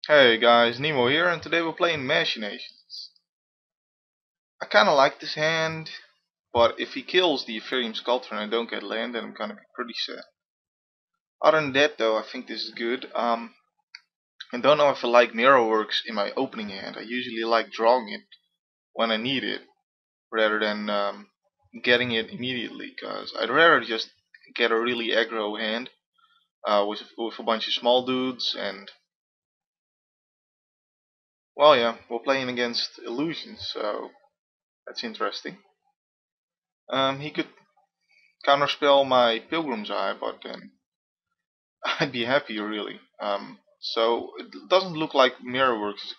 Hey guys, Nemo here, and today we're playing Machinations. I kinda like this hand, but if he kills the Ethereum Sculptor and I don't get land, then I'm gonna be pretty sad. Other than that though, I think this is good. I don't know if I like Mirrorworks in my opening hand. I usually like drawing it when I need it, rather than getting it immediately, because I'd rather just get a really aggro hand with a bunch of small dudes, and well yeah, we're playing against illusions, so that's interesting. He could counterspell my Pilgrim's Eye, but then I'd be happier really. So it doesn't look like Mirrorworks is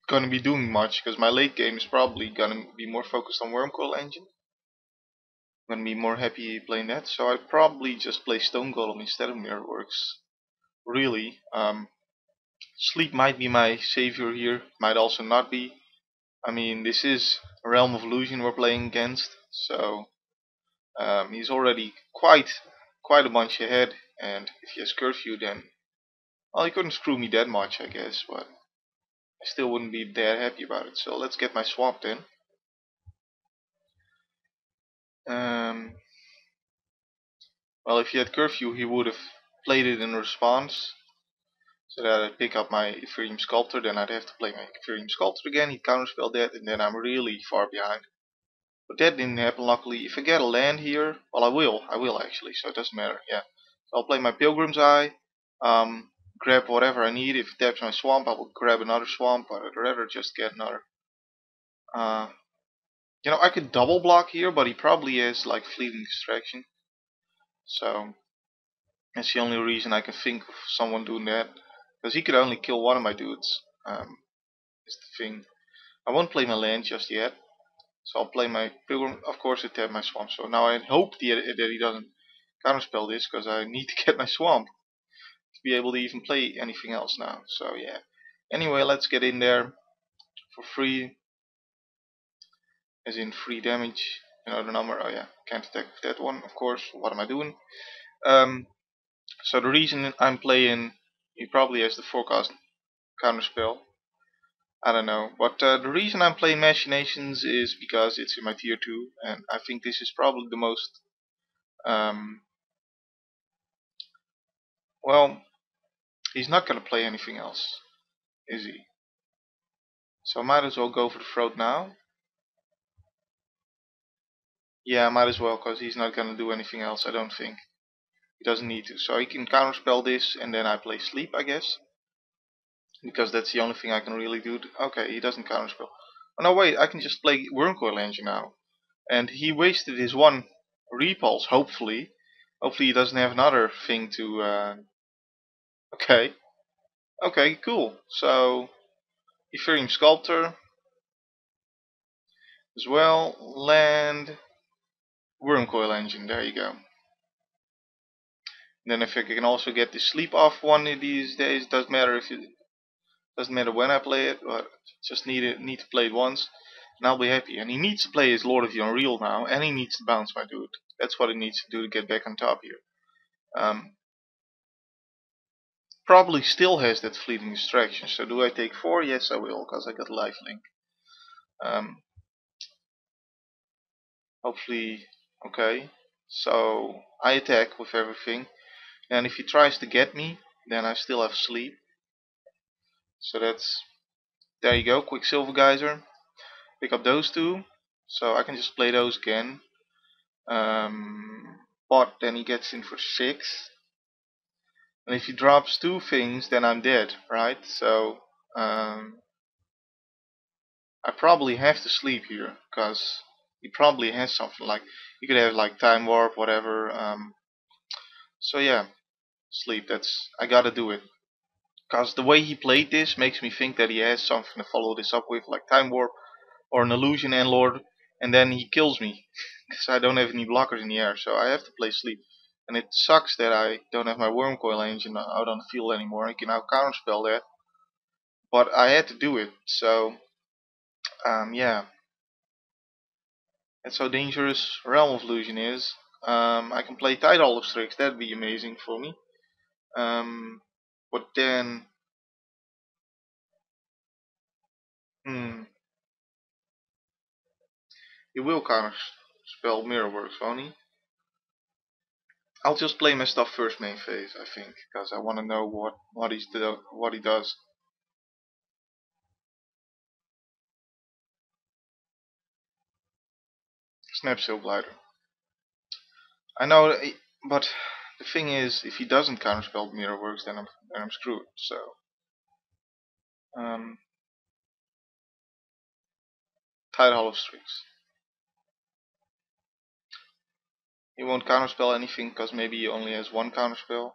gonna be doing much because my late game is probably gonna be more focused on Wormcoil Engine. I'm gonna be more happy playing that, so I'd probably just play Stone Golem instead of Mirrorworks. Really, Sleep might be my savior here, might also not be. I mean, this is a Realm of Illusion we're playing against, so he's already quite a bunch ahead, and if he has curfew, then well, he couldn't screw me that much, I guess, but I still wouldn't be that happy about it. So let's get my swamp in. Um, well, if he had curfew, he would have played it in response, so that I'd pick up my Ethereum Sculptor. Then I'd have to play my Ethereum Sculptor again. He'd counterspell that, and then I'm really far behind. But that didn't happen, luckily. If I get a land here, well, I will. I will actually, so it doesn't matter. Yeah, so I'll play my Pilgrim's Eye. Um, grab whatever I need. If it taps my swamp, I will grab another swamp. But I'd rather just get another. Uh, I could double block here, but he probably has like fleeting distraction. So that's the only reason I can think of someone doing that. Because he could only kill one of my dudes. Is the thing. I won't play my land just yet. So I'll play my Pilgrim. Of course, it tapped my swamp. So now I hope that he doesn't counterspell this, because I need to get my swamp to be able to even play anything else now. So yeah. Anyway, let's get in there for free, as in free damage. The number. Oh yeah, can't attack with that one. Of course. What am I doing? Um, so the reason I'm playing, he probably has the forecast counterspell. I don't know, but the reason I'm playing Machinations is because it's in my tier 2, and I think this is probably the most, um, well, he's not gonna play anything else, is he? So I might as well go for the throat now. Yeah, I might as well, because he's not gonna do anything else, I don't think. He doesn't need to, so he can counterspell this, and then I play sleep, I guess. Because that's the only thing I can really do. Okay, he doesn't counterspell. Oh no, wait, I can just play Wormcoil Engine now. And he wasted his one repulse, hopefully. Hopefully he doesn't have another thing to... Okay, okay, cool. So, Ethereum Sculptor as well. Land, Wormcoil Engine, there you go. And then if I can also get the sleep off one of these days, doesn't matter when I play it, but just need to play it once, and I'll be happy. And he needs to play his Lord of the Unreal now, and he needs to bounce my dude. That's what he needs to do to get back on top here. Probably still has that fleeting distraction. So do I take 4? Yes, I will, because I got lifelink. Um, hopefully, okay. So I attack with everything, and if he tries to get me, then I still have sleep. So there you go. Quicksilver Geyser. Pick up those two, so I can just play those again. But then he gets in for 6. And if he drops 2 things, then I'm dead, right? So I probably have to sleep here, because he probably has something like, he could have like time warp, whatever. So yeah, sleep. I gotta do it, because the way he played this makes me think that he has something to follow this up with, like time warp or an illusion landlord, and then he kills me because I don't have any blockers in the air. So I have to play sleep. And it sucks that I don't have my Wormcoil Engine out on the field anymore. I can now counterspell that, but I had to do it. So yeah, that's how dangerous Realm of Illusion is. I can play Tidal of Strix. That'd be amazing for me. But then Hmm. He will counter spell Mirrorworks, won't he? I'll just play my stuff first main phase, I think, because I want to know what he does. Snap Seal Glider. I know, but the thing is, if he doesn't counterspell Mirrorworks, then I'm screwed. So, um, Tide Hollow Strix. He won't counterspell anything because maybe he only has one counterspell.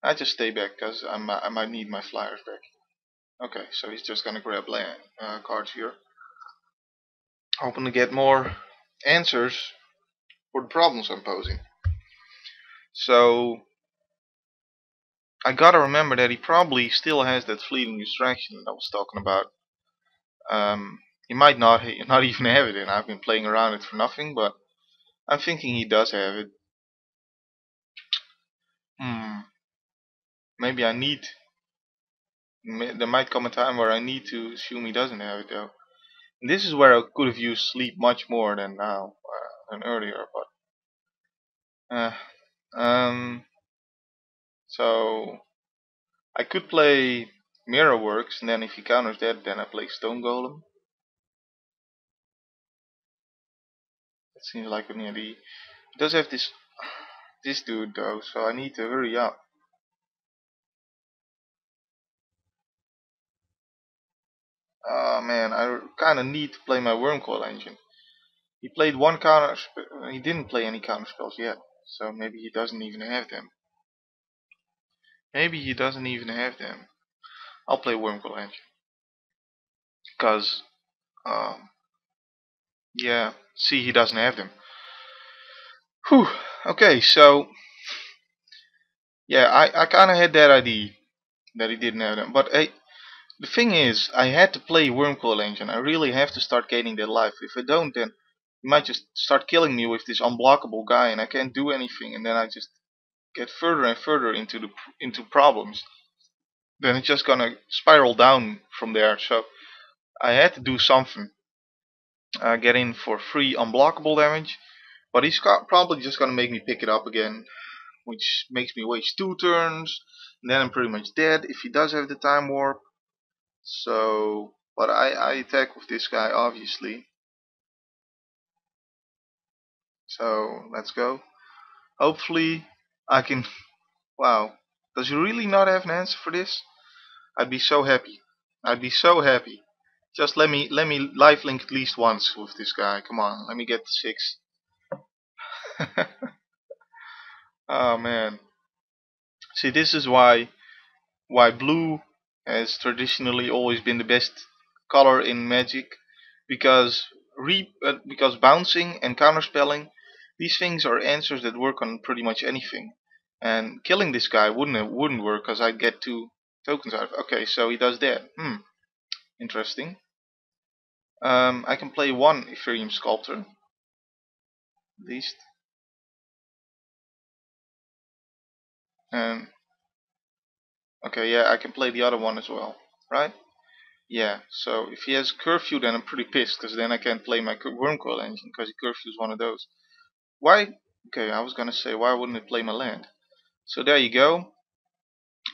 I just stay back because I might need my flyers back. Okay, so he's just gonna grab land cards here, hoping to get more answers for the problems I'm posing. So I gotta remember that he probably still has that fleeting distraction that I was talking about. He might not even have it, and I've been playing around it for nothing. But I'm thinking he does have it. Hmm. Maybe I need. There might come a time where I need to assume he doesn't have it though. And this is where I could have used sleep much more than now, than earlier. But so I could play Mirrorworks, and then if he counters that, then I play Stone Golem. That seems like an idea. He does have this dude though, so I need to hurry up. Oh man, I kind of need to play my Wormcoil engine. He played one counter. He didn't play any counter spells yet, so maybe he doesn't even have them. Maybe he doesn't even have them. I'll play Wormcoil engine, cause yeah. See, he doesn't have them. Whew. Okay, so yeah, I kind of had that idea that he didn't have them, but hey, the thing is, I had to play Wormcoil engine. I really have to start gaining that life. If I don't, then he might just start killing me with this unblockable guy, and I can't do anything, and then I just get further and further into problems. Then it's just gonna spiral down from there. So I had to do something. Get in for free unblockable damage, but he's probably just gonna make me pick it up again, which makes me waste 2 turns. And then I'm pretty much dead if he does have the time warp. So, but I attack with this guy obviously. So let's go. Hopefully I can. Wow, does he really not have an answer for this? I'd be so happy. I'd be so happy. Just let me lifelink at least once with this guy. Come on, let me get to 6. Oh man. See, this is why blue has traditionally always been the best color in Magic, because because bouncing and counterspelling, these things are answers that work on pretty much anything. And killing this guy wouldn't work because I'd get 2 tokens out of it. Okay, so he does that. Interesting. I can play one Ethereum Sculptor, at least. And okay, yeah, I can play the other one as well, right? Yeah, so if he has Curfew, then I'm pretty pissed, because then I can't play my Wormcoil engine, because he Curfews one of those. Why? Okay, I was gonna say, why wouldn't it play my land? So there you go.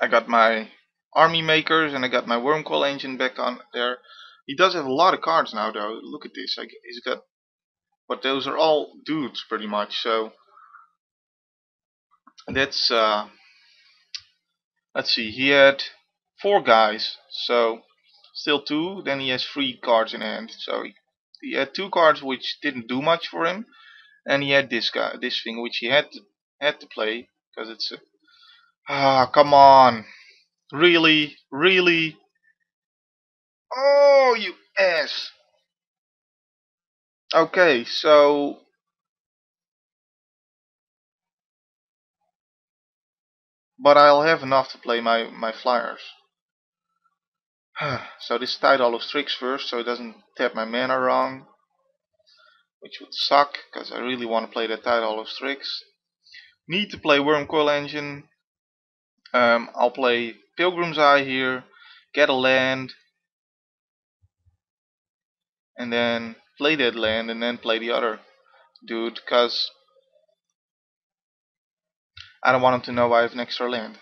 I got my army makers, and I got my Wormcoil engine back on there. He does have a lot of cards now, though. Look at this. He's got, but those are all dudes, pretty much. So that's let's see, he had 4 guys, so still 2. Then he has 3 cards in hand. So he had 2 cards which didn't do much for him, and he had this thing which he had to play because it's come on, really, really, oh you ass. Okay, so but I'll have enough to play my flyers. So this Tide Hollow Strix first, so it doesn't tap my mana wrong, which would suck, because I really want to play that Tide Hollow Strix. Need to play Wormcoil Engine. I'll play Pilgrim's Eye here, get a land, and then play that land and then play the other dude, because I don't want him to know I have an extra land.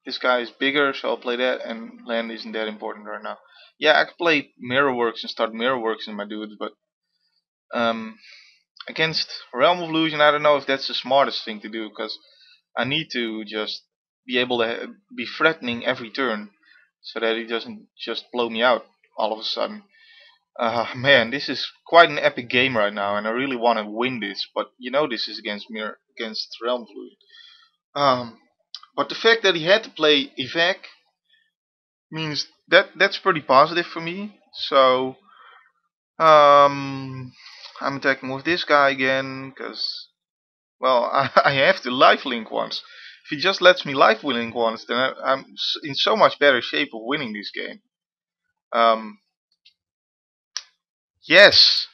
This guy is bigger, so I'll play that, and land isn't that important right now. Yeah, I could play Mirrorworks and start Mirrorworks in my dudes, but um, against Realm of Illusion, I don't know if that's the smartest thing to do, because I need to just be able to be threatening every turn, so that he doesn't just blow me out all of a sudden. Man, this is quite an epic game right now, and I really want to win this, but you know this is against Realm of Illusion. Um, but the fact that he had to play evac means that that's pretty positive for me. So I'm attacking with this guy again because, well, I have to lifelink once. If he just lets me lifelink once, then I'm in so much better shape of winning this game. Um, yes,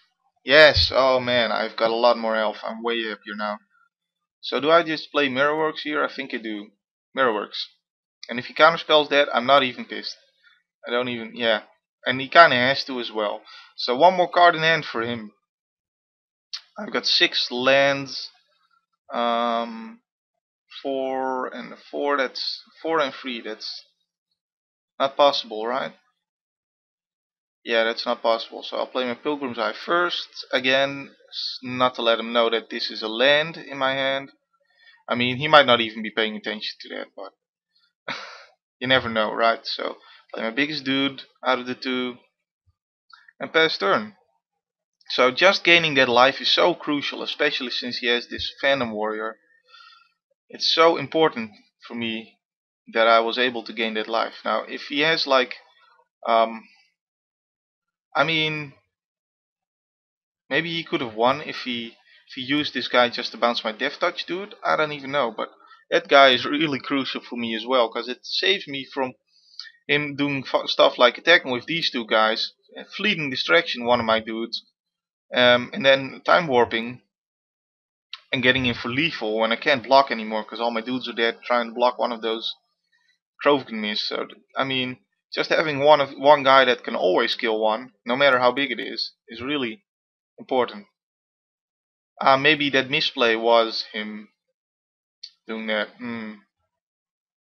yes. Oh man, I've got a lot more health. I'm way happier now. So do I just play Mirrorworks here? I think I do. Mirrorworks. And if he counterspells that, I'm not even pissed. I don't even, yeah. And he kinda has to as well. So one more card in hand for him. I've got 6 lands. 4 and 4, that's 4 and 3, that's not possible, right? Yeah, that's not possible. So I'll play my Pilgrim's Eye first. Again, not to let him know that this is a land in my hand. I mean, he might not even be paying attention to that, but you never know, right? So play my biggest dude out of the two and pass turn. So just gaining that life is so crucial, especially since he has this Phantom Warrior. It's so important for me that I was able to gain that life. Now, if he has like, um, I mean, maybe he could have won if he used this guy just to bounce my Death Touch dude. I don't even know, but that guy is really crucial for me as well because it saves me from him doing stuff like attacking with these two guys, fleeting distraction one of my dudes, and then time warping and getting in for lethal when I can't block anymore because all my dudes are dead trying to block one of those Crow can miss. So I mean, just having one guy that can always kill one, no matter how big it is really important. Maybe that misplay was him doing that.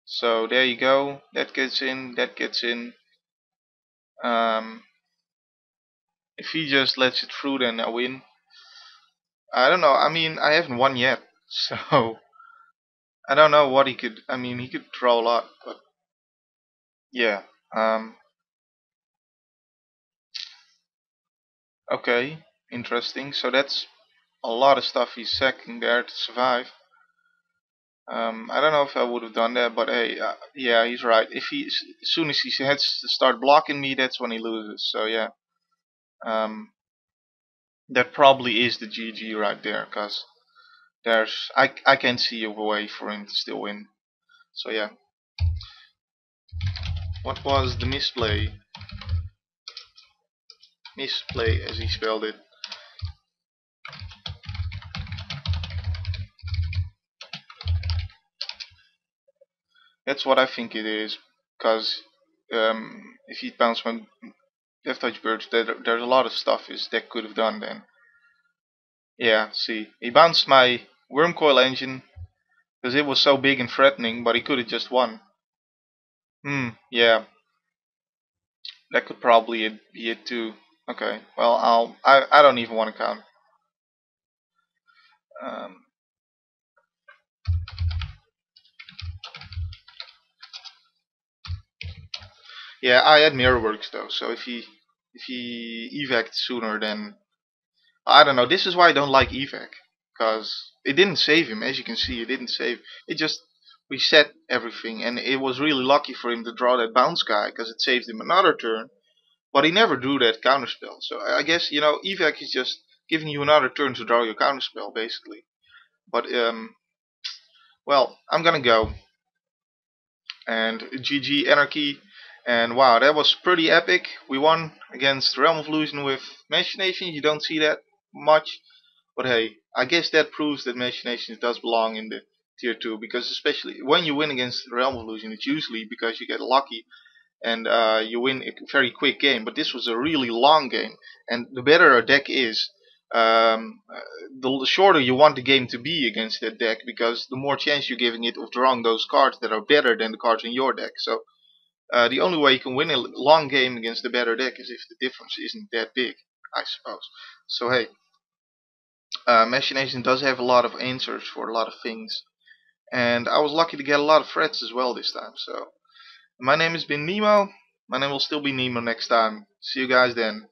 So there you go. That gets in. That gets in. Um, if he just lets it through, then I win. I don't know. I mean, I haven't won yet, so I don't know what he could. I mean, he could draw a lot, but yeah. Okay, interesting. So that's a lot of stuff he's sacking there to survive. I don't know if I would have done that, but hey, yeah, he's right. If he, as soon as he has to start blocking me, that's when he loses. So yeah, um, that probably is the GG right there, cause I can't see a way for him to still win. So yeah, what was the misplay? Misplay, as he spelled it. That's what I think it is, cause if he bounced my Death Touch Birds, there's a lot of stuff his deck could have done then. Yeah, see, he bounced my Wormcoil Engine because it was so big and threatening, but he could have just won. Yeah, that could probably be it too. Okay, well, I don't even want to count. Um, yeah, I had Mirrorworks though, so if he evac'd sooner, then I don't know. This is why I don't like evac, because it didn't save him. As you can see, it didn't save. It just reset everything, and it was really lucky for him to draw that bounce guy because it saved him another turn. But he never drew that counterspell. So I guess, evac is just giving you another turn to draw your counterspell, basically. But well, I'm gonna go and GG Anarchy. And wow, that was pretty epic. We won against Realm of Illusion with Machinations. You don't see that much, but hey, I guess that proves that Machinations does belong in the tier 2, because especially when you win against Realm of Illusion, it's usually because you get lucky and you win a very quick game. But this was a really long game, and the better a deck is, the shorter you want the game to be against that deck, because the more chance you're giving it of drawing those cards that are better than the cards in your deck. So the only way you can win a long game against the better deck is if the difference isn't that big, I suppose. So hey, Machination does have a lot of answers for a lot of things, and I was lucky to get a lot of threads as well this time. So my name has been Nemo. My name will still be Nemo next time. See you guys then.